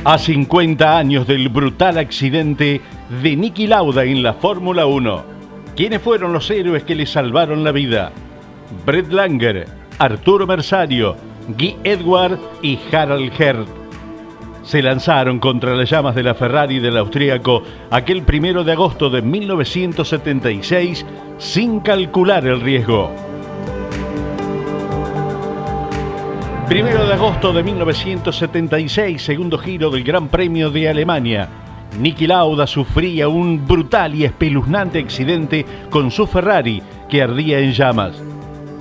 A 50 años del brutal accidente de Niki Lauda en la Fórmula 1, ¿quiénes fueron los héroes que le salvaron la vida? Brett Langer, Arturo Merzario, Guy Edwards y Harald Herth se lanzaron contra las llamas de la Ferrari del austríaco aquel 1 de agosto de 1976 sin calcular el riesgo. 1 de agosto de 1976, segundo giro del Gran Premio de Alemania. Niki Lauda sufría un brutal y espeluznante accidente con su Ferrari que ardía en llamas.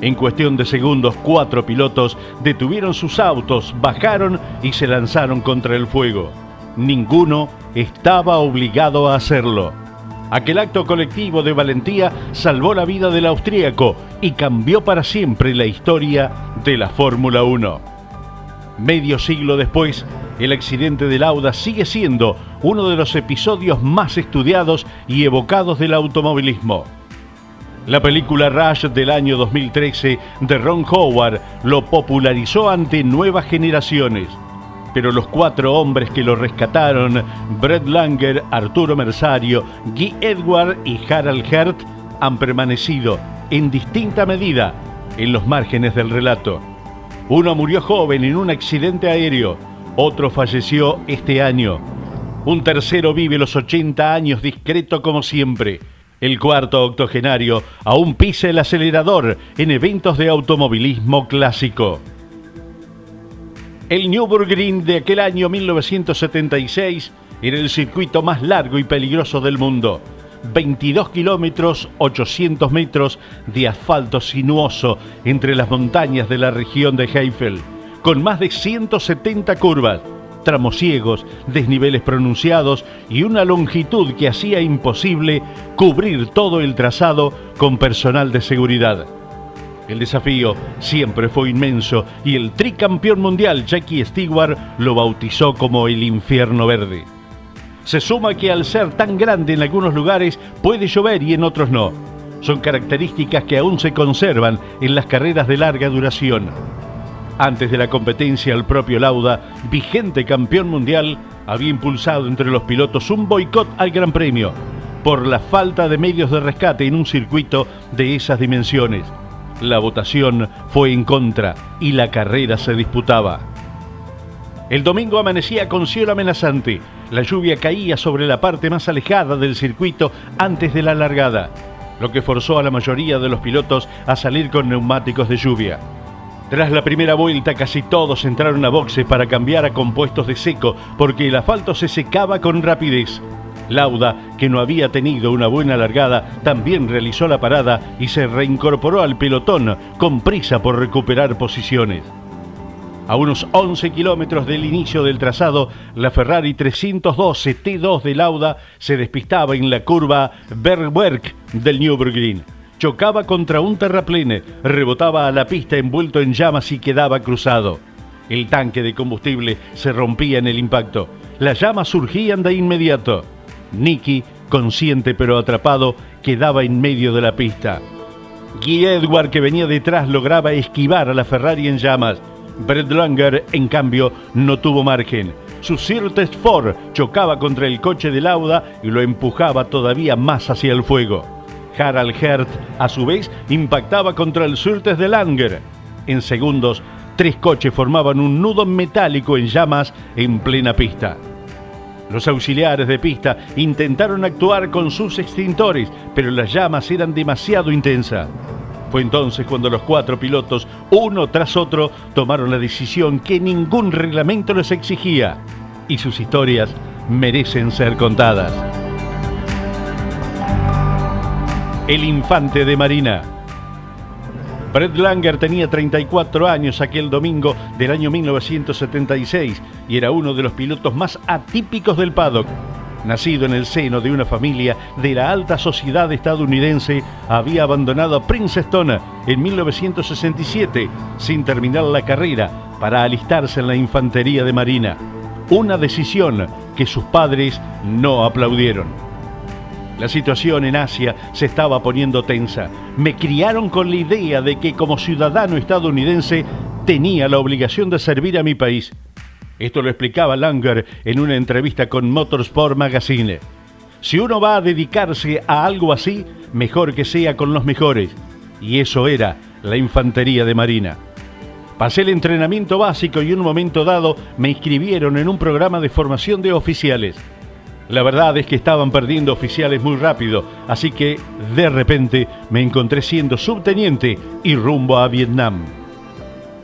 En cuestión de segundos, 4 pilotos detuvieron sus autos, bajaron y se lanzaron contra el fuego. Ninguno estaba obligado a hacerlo. Aquel acto colectivo de valentía salvó la vida del austríaco y cambió para siempre la historia de la Fórmula 1. Medio siglo después, el accidente de Lauda sigue siendo uno de los episodios más estudiados y evocados del automovilismo. La película Rush del año 2013 de Ron Howard lo popularizó ante nuevas generaciones. Pero los 4 hombres que lo rescataron, Brett Langer, Arturo Merzario, Guy Edwards y Harald Herth, han permanecido en distinta medida en los márgenes del relato. Uno murió joven en un accidente aéreo, otro falleció este año. Un tercero vive los 80 años discreto como siempre. El cuarto octogenario aún pisa el acelerador en eventos de automovilismo clásico. El Nürburgring de aquel año 1976 era el circuito más largo y peligroso del mundo. 22 kilómetros, 800 metros de asfalto sinuoso entre las montañas de la región de Eifel, con más de 170 curvas, tramos ciegos, desniveles pronunciados y una longitud que hacía imposible cubrir todo el trazado con personal de seguridad. El desafío siempre fue inmenso y el tricampeón mundial Jackie Stewart lo bautizó como el infierno verde. Se suma que al ser tan grande en algunos lugares puede llover y en otros no. Son características que aún se conservan en las carreras de larga duración. Antes de la competencia, el propio Lauda, vigente campeón mundial, había impulsado entre los pilotos un boicot al Gran Premio por la falta de medios de rescate en un circuito de esas dimensiones. La votación fue en contra y la carrera se disputaba. El domingo amanecía con cielo amenazante. La lluvia caía sobre la parte más alejada del circuito antes de la largada, lo que forzó a la mayoría de los pilotos a salir con neumáticos de lluvia. Tras la primera vuelta, casi todos entraron a boxes para cambiar a compuestos de seco porque el asfalto se secaba con rapidez. Lauda, que no había tenido una buena largada, también realizó la parada y se reincorporó al pelotón con prisa por recuperar posiciones. A unos 11 kilómetros del inicio del trazado, la Ferrari 312 T2 de Lauda se despistaba en la curva Bergwerk del Nürburgring. Chocaba contra un terraplén, rebotaba a la pista envuelto en llamas y quedaba cruzado. El tanque de combustible se rompía en el impacto. Las llamas surgían de inmediato. Niki, consciente pero atrapado, quedaba en medio de la pista. Guy Edwards, que venía detrás, lograba esquivar a la Ferrari en llamas. Brett Langer, en cambio, no tuvo margen. Su Surtees Ford chocaba contra el coche de Lauda y lo empujaba todavía más hacia el fuego. Harald Herth, a su vez, impactaba contra el Surtees de Langer. En segundos, 3 coches formaban un nudo metálico en llamas en plena pista. Los auxiliares de pista intentaron actuar con sus extintores, pero las llamas eran demasiado intensas. Fue entonces cuando los 4 pilotos, uno tras otro, tomaron la decisión que ningún reglamento les exigía. Y sus historias merecen ser contadas. El infante de Marina. Brett Langer tenía 34 años aquel domingo del año 1976 y era uno de los pilotos más atípicos del paddock. Nacido en el seno de una familia de la alta sociedad estadounidense, había abandonado a Princeton en 1967 sin terminar la carrera para alistarse en la infantería de Marina. Una decisión que sus padres no aplaudieron. La situación en Asia se estaba poniendo tensa. Me criaron con la idea de que como ciudadano estadounidense tenía la obligación de servir a mi país. Esto lo explicaba Langer en una entrevista con Motorsport Magazine. Si uno va a dedicarse a algo así, mejor que sea con los mejores. Y eso era la infantería de marina. Pasé el entrenamiento básico y en un momento dado me inscribieron en un programa de formación de oficiales. La verdad es que estaban perdiendo oficiales muy rápido, así que de repente me encontré siendo subteniente y rumbo a Vietnam.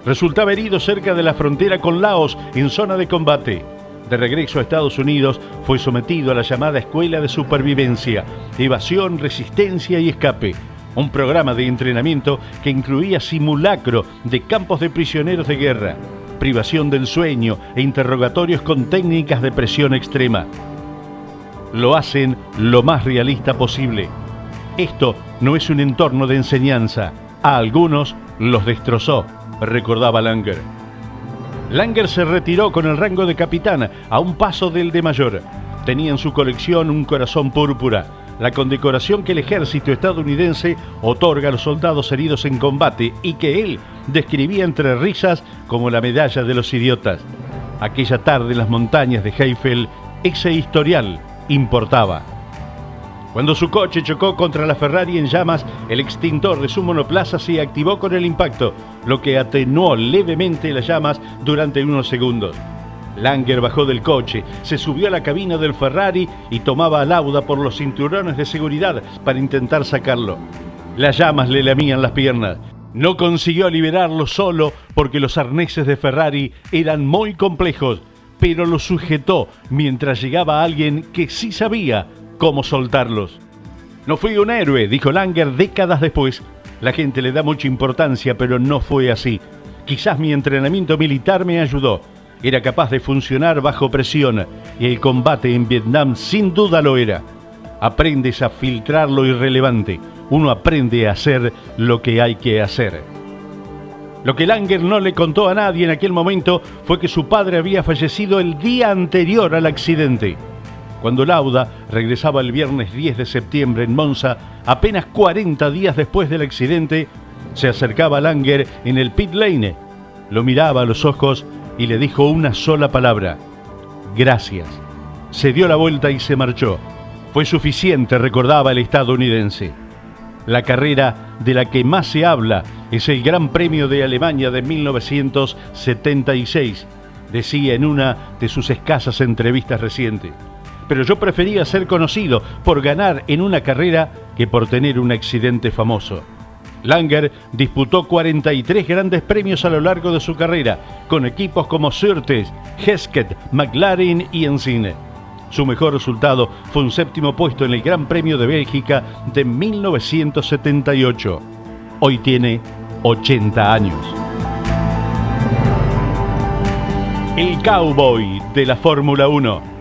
Resultaba herido cerca de la frontera con Laos en zona de combate. De regreso a Estados Unidos fue sometido a la llamada Escuela de Supervivencia, Evasión, Resistencia y Escape, un programa de entrenamiento que incluía simulacro de campos de prisioneros de guerra, privación del sueño e interrogatorios con técnicas de presión extrema. Lo hacen lo más realista posible. Esto no es un entorno de enseñanza. A algunos los destrozó, recordaba Langer. Langer se retiró con el rango de capitán a un paso del de mayor. Tenía en su colección un corazón púrpura, la condecoración que el ejército estadounidense otorga a los soldados heridos en combate y que él describía entre risas como la medalla de los idiotas. Aquella tarde en las montañas de Heifel, ese historial importaba. Cuando su coche chocó contra la Ferrari en llamas, el extintor de su monoplaza se activó con el impacto, lo que atenuó levemente las llamas durante unos segundos. Langer bajó del coche, se subió a la cabina del Ferrari y tomaba a Lauda por los cinturones de seguridad para intentar sacarlo. Las llamas le lamían las piernas. No consiguió liberarlo solo porque los arneses de Ferrari eran muy complejos, pero lo sujetó mientras llegaba alguien que sí sabía cómo soltarlos. No fui un héroe, dijo Langer décadas después. La gente le da mucha importancia, pero no fue así. Quizás mi entrenamiento militar me ayudó. Era capaz de funcionar bajo presión y el combate en Vietnam sin duda lo era. Aprendes a filtrar lo irrelevante. Uno aprende a hacer lo que hay que hacer. Lo que Langer no le contó a nadie en aquel momento fue que su padre había fallecido el día anterior al accidente. Cuando Lauda regresaba el viernes 10 de septiembre en Monza, apenas 40 días después del accidente, se acercaba a Langer en el pit lane, lo miraba a los ojos y le dijo una sola palabra: gracias. Se dio la vuelta y se marchó. Fue suficiente, recordaba el estadounidense. La carrera de la que más se habla es el Gran Premio de Alemania de 1976, decía en una de sus escasas entrevistas recientes. Pero yo prefería ser conocido por ganar en una carrera que por tener un accidente famoso. Langer disputó 43 grandes premios a lo largo de su carrera, con equipos como Surtees, Hesketh, McLaren y Ensine. Su mejor resultado fue un séptimo puesto en el Gran Premio de Bélgica de 1978. Hoy tiene 80 años. El cowboy de la Fórmula 1.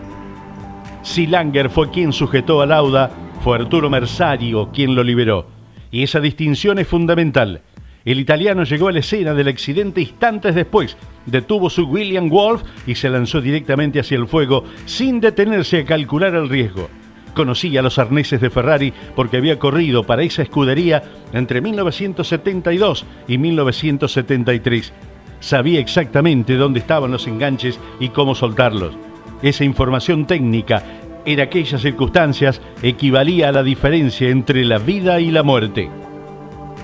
Si Langer fue quien sujetó a Lauda, fue Arturo Merzario quien lo liberó. Y esa distinción es fundamental. El italiano llegó a la escena del accidente instantes después, detuvo su William Wolf y se lanzó directamente hacia el fuego sin detenerse a calcular el riesgo. Conocía los arneses de Ferrari porque había corrido para esa escudería entre 1972 y 1973. Sabía exactamente dónde estaban los enganches y cómo soltarlos. Esa información técnica en aquellas circunstancias equivalía a la diferencia entre la vida y la muerte.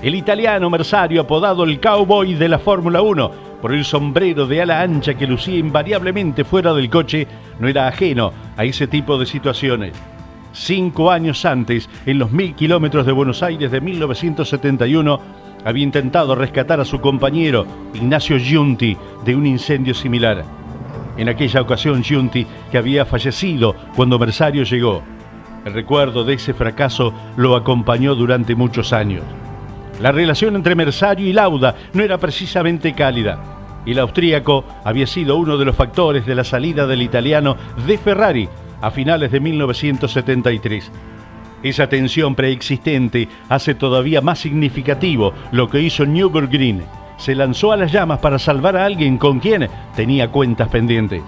El italiano Merzario, apodado el cowboy de la Fórmula 1 por el sombrero de ala ancha que lucía invariablemente fuera del coche, no era ajeno a ese tipo de situaciones. 5 años antes, en los 1000 kilómetros de Buenos Aires de 1971, había intentado rescatar a su compañero Ignacio Giunti de un incendio similar. En aquella ocasión, Giunti, que había fallecido cuando Merzario llegó. El recuerdo de ese fracaso lo acompañó durante muchos años. La relación entre Merzario y Lauda no era precisamente cálida. El austríaco había sido uno de los factores de la salida del italiano de Ferrari a finales de 1973. Esa tensión preexistente hace todavía más significativo lo que hizo Nürburgring. Se lanzó a las llamas para salvar a alguien con quien tenía cuentas pendientes.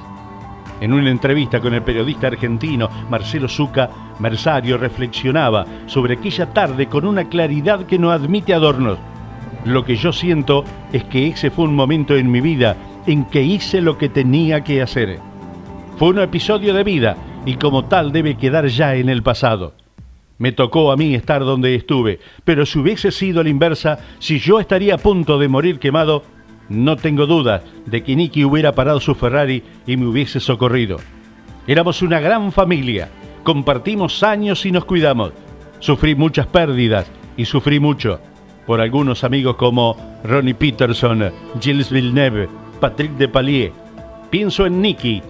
En una entrevista con el periodista argentino Marcelo Zucca, Merzario reflexionaba sobre aquella tarde con una claridad que no admite adornos. Lo que yo siento es que ese fue un momento en mi vida en que hice lo que tenía que hacer. Fue un episodio de vida y como tal debe quedar ya en el pasado. Me tocó a mí estar donde estuve, pero si hubiese sido a la inversa, si yo estaría a punto de morir quemado, no tengo duda de que Nicky hubiera parado su Ferrari y me hubiese socorrido. Éramos una gran familia, compartimos años y nos cuidamos. Sufrí muchas pérdidas y sufrí mucho por algunos amigos como Ronnie Peterson, Gilles Villeneuve, Patrick Depailler. Pienso en Nicky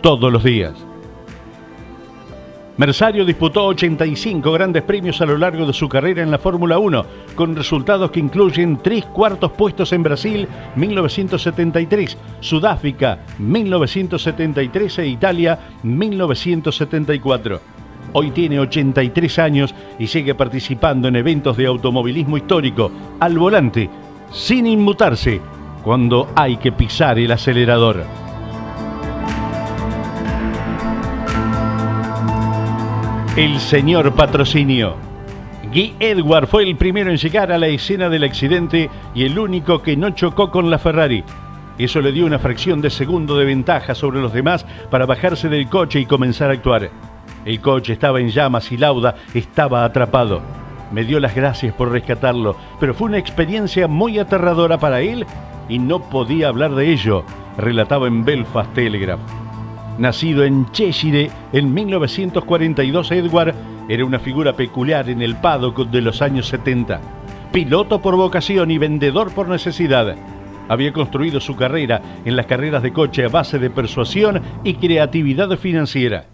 todos los días. Merzario disputó 85 grandes premios a lo largo de su carrera en la Fórmula 1, con resultados que incluyen 3 cuartos puestos en Brasil 1973, Sudáfrica 1973 e Italia 1974. Hoy tiene 83 años y sigue participando en eventos de automovilismo histórico, al volante, sin inmutarse, cuando hay que pisar el acelerador. El señor Patrocinio. Guy Edwards fue el primero en llegar a la escena del accidente y el único que no chocó con la Ferrari. Eso le dio una fracción de segundo de ventaja sobre los demás para bajarse del coche y comenzar a actuar. El coche estaba en llamas y Lauda estaba atrapado. Me dio las gracias por rescatarlo, pero fue una experiencia muy aterradora para él y no podía hablar de ello, relataba en Belfast Telegraph. Nacido en Cheshire en 1942, Edward era una figura peculiar en el paddock de los años 70. Piloto por vocación y vendedor por necesidad. Había construido su carrera en las carreras de coche a base de persuasión y creatividad financiera.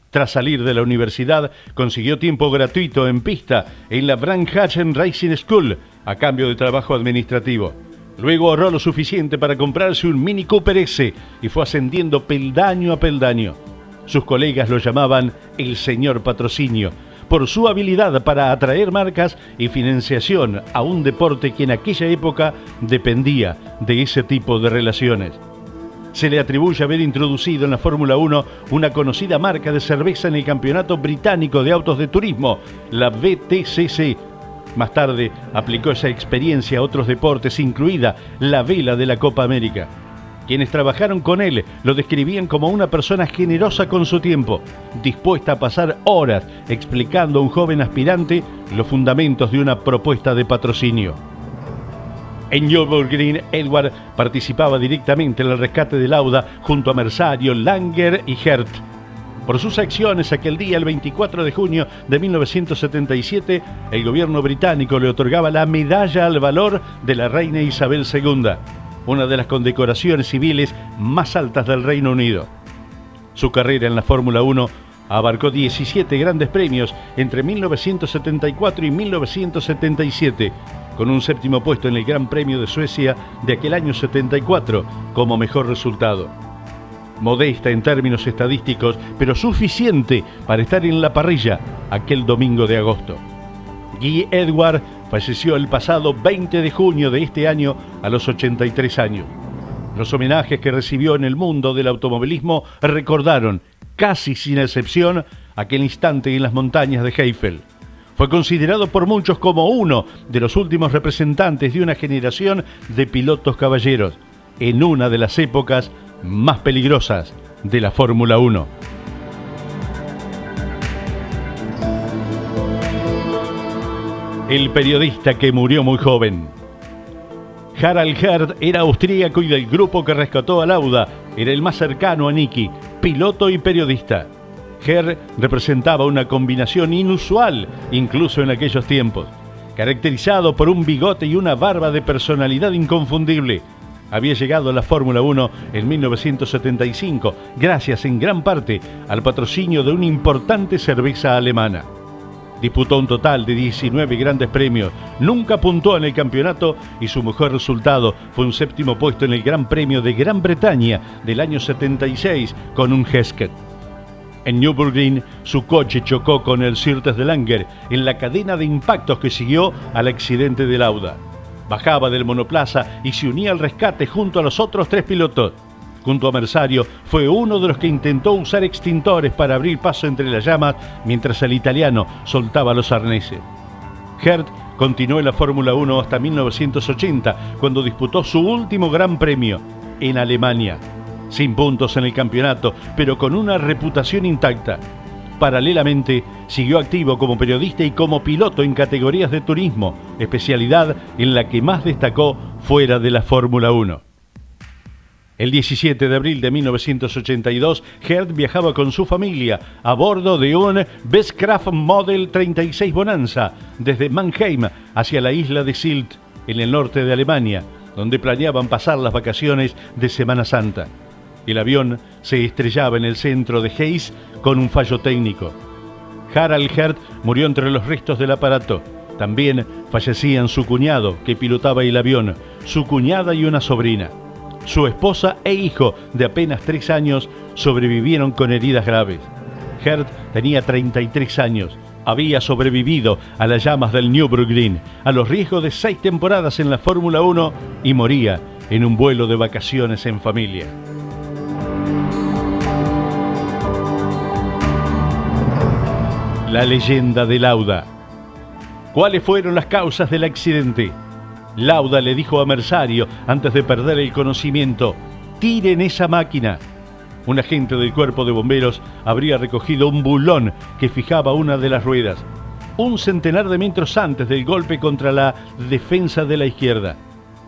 Tras salir de la universidad, consiguió tiempo gratuito en pista en la Branhatchen Racing School a cambio de trabajo administrativo. Luego ahorró lo suficiente para comprarse un Mini Cooper S y fue ascendiendo peldaño a peldaño. Sus colegas lo llamaban el señor Patrocinio, por su habilidad para atraer marcas y financiación a un deporte que en aquella época dependía de ese tipo de relaciones. Se le atribuye haber introducido en la Fórmula 1 una conocida marca de cerveza en el Campeonato Británico de Autos de Turismo, la BTCC. Más tarde aplicó esa experiencia a otros deportes, incluida la vela de la Copa América. Quienes trabajaron con él lo describían como una persona generosa con su tiempo, dispuesta a pasar horas explicando a un joven aspirante los fundamentos de una propuesta de patrocinio. En Nürburgring, Edward participaba directamente en el rescate de Lauda junto a Merzario, Langer y Herth. Por sus acciones aquel día, el 24 de junio de 1977, el gobierno británico le otorgaba la Medalla al Valor de la Reina Isabel II, una de las condecoraciones civiles más altas del Reino Unido. Su carrera en la Fórmula 1 abarcó 17 grandes premios entre 1974 y 1977, con un séptimo puesto en el Gran Premio de Suecia de aquel año 74 como mejor resultado. Modesta en términos estadísticos, pero suficiente para estar en la parrilla aquel domingo de agosto. Guy Edwards falleció el pasado 20 de junio de este año a los 83 años. Los homenajes que recibió en el mundo del automovilismo recordaron, casi sin excepción, aquel instante en las montañas de Heifel. Fue considerado por muchos como uno de los últimos representantes de una generación de pilotos caballeros, en una de las épocas más peligrosas de la Fórmula 1. El periodista que murió muy joven. Harald Herth era austríaco y del grupo que rescató a Lauda era el más cercano a Nicky, piloto y periodista. Herth representaba una combinación inusual, incluso en aquellos tiempos. Caracterizado por un bigote y una barba de personalidad inconfundible, había llegado a la Fórmula 1 en 1975, gracias en gran parte al patrocinio de una importante cerveza alemana. Disputó un total de 19 grandes premios, nunca puntuó en el campeonato y su mejor resultado fue un séptimo puesto en el Gran Premio de Gran Bretaña del año 76 con un Hesketh. En Nürburgring, su coche chocó con el Syrtes de Langer en la cadena de impactos que siguió al accidente de Lauda. Bajaba del monoplaza y se unía al rescate junto a los otros 3 pilotos. Junto a Merzario, fue uno de los que intentó usar extintores para abrir paso entre las llamas mientras el italiano soltaba los arneses. Herth continuó en la Fórmula 1 hasta 1980, cuando disputó su último Gran Premio. en Alemania. Sin puntos en el campeonato, pero con una reputación intacta. Paralelamente, siguió activo como periodista y como piloto en categorías de turismo, especialidad en la que más destacó fuera de la Fórmula 1. El 17 de abril de 1982, Gert viajaba con su familia a bordo de un Bestcraft Model 36 Bonanza desde Mannheim hacia la isla de Sylt, en el norte de Alemania, donde planeaban pasar las vacaciones de Semana Santa. El avión se estrellaba en el centro de Hayes con un fallo técnico. Harald Gert murió entre los restos del aparato. También fallecían su cuñado, que pilotaba el avión, su cuñada y una sobrina. Su esposa e hijo, de apenas 3 años, sobrevivieron con heridas graves. Gert tenía 33 años. Había sobrevivido a las llamas del Nürburgring, a los riesgos de 6 temporadas en la Fórmula 1 y moría en un vuelo de vacaciones en familia. La leyenda de Lauda. ¿Cuáles fueron las causas del accidente? Lauda le dijo a Merzario, antes de perder el conocimiento: «Tiren esa máquina». Un agente del cuerpo de bomberos habría recogido un bulón que fijaba una de las ruedas, un centenar de metros antes del golpe contra la defensa de la izquierda.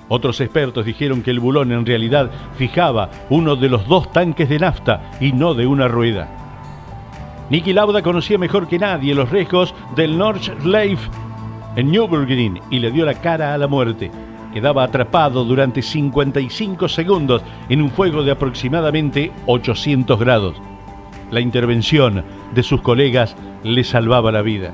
Otros expertos dijeron que el bulón en realidad fijaba uno de los 2 tanques de nafta y no de una rueda. Niki Lauda conocía mejor que nadie los riesgos del Nordschleife en Nürburgring y le dio la cara a la muerte. Quedaba atrapado durante 55 segundos en un fuego de aproximadamente 800 grados. La intervención de sus colegas le salvaba la vida.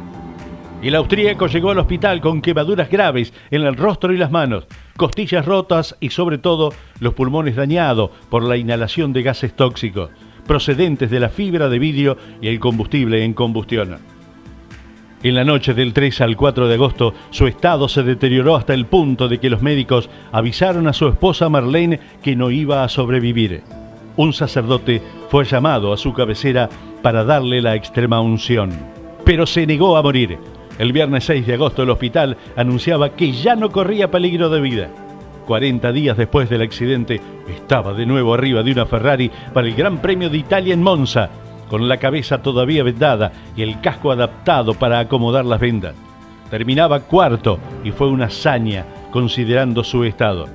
El austríaco llegó al hospital con quemaduras graves en el rostro y las manos, costillas rotas y sobre todo los pulmones dañados por la inhalación de gases tóxicos procedentes de la fibra de vidrio y el combustible en combustión. En la noche del 3 al 4 de agosto, su estado se deterioró hasta el punto de que los médicos avisaron a su esposa Marlene que no iba a sobrevivir. Un sacerdote fue llamado a su cabecera para darle la extrema unción, pero se negó a morir. El viernes 6 de agosto el hospital anunciaba que ya no corría peligro de vida. 40 días después del accidente, estaba de nuevo arriba de una Ferrari para el Gran Premio de Italia en Monza, con la cabeza todavía vendada y el casco adaptado para acomodar las vendas. Terminaba cuarto y fue una hazaña considerando su estado.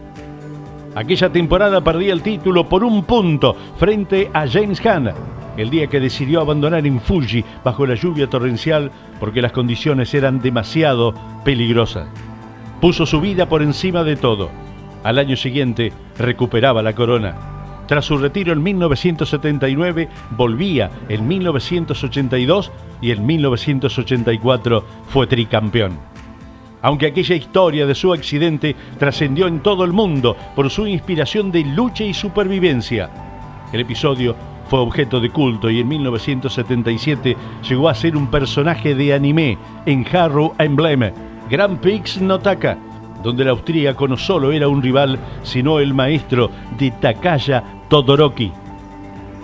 Aquella temporada perdía el título por 1 punto frente a James Hunt, el día que decidió abandonar en Fuji bajo la lluvia torrencial porque las condiciones eran demasiado peligrosas. Puso su vida por encima de todo. Al año siguiente recuperaba la corona. Tras su retiro en 1979, volvía en 1982 y en 1984 fue tricampeón. Aunque aquella historia de su accidente trascendió en todo el mundo por su inspiración de lucha y supervivencia, el episodio fue objeto de culto y en 1977 llegó a ser un personaje de anime en Haru Emblem Grand Prix Notaka, donde el austríaco no solo era un rival, sino el maestro de Takaya Todoroki.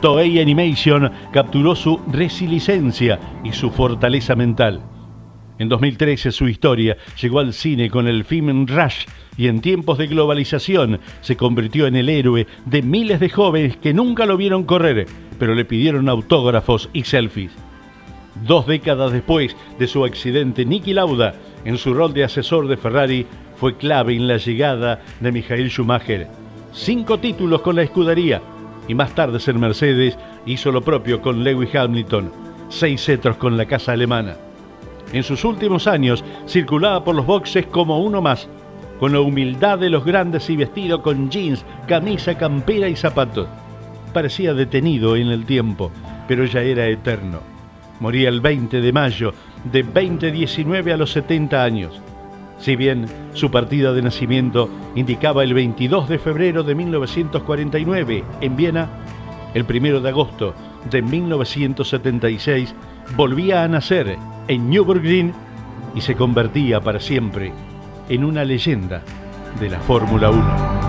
Toei Animation capturó su resiliencia y su fortaleza mental. En 2013 su historia llegó al cine con el film Rush y en tiempos de globalización se convirtió en el héroe de miles de jóvenes que nunca lo vieron correr, pero le pidieron autógrafos y selfies. 2 décadas después de su accidente, Niki Lauda, en su rol de asesor de Ferrari, fue clave en la llegada de Michael Schumacher. 5 títulos con la escudería y más tarde en Mercedes hizo lo propio con Lewis Hamilton. 6 cetros con la casa alemana. En sus últimos años circulaba por los boxes como uno más, con la humildad de los grandes y vestido con jeans, camisa, campera y zapatos. Parecía detenido en el tiempo, pero ya era eterno. Moría el 20 de mayo de 2019 a los 70 años. Si bien su partida de nacimiento indicaba el 22 de febrero de 1949 en Viena, el 1 de agosto de 1976 volvía a nacer en Nürburgring y se convertía para siempre en una leyenda de la Fórmula 1.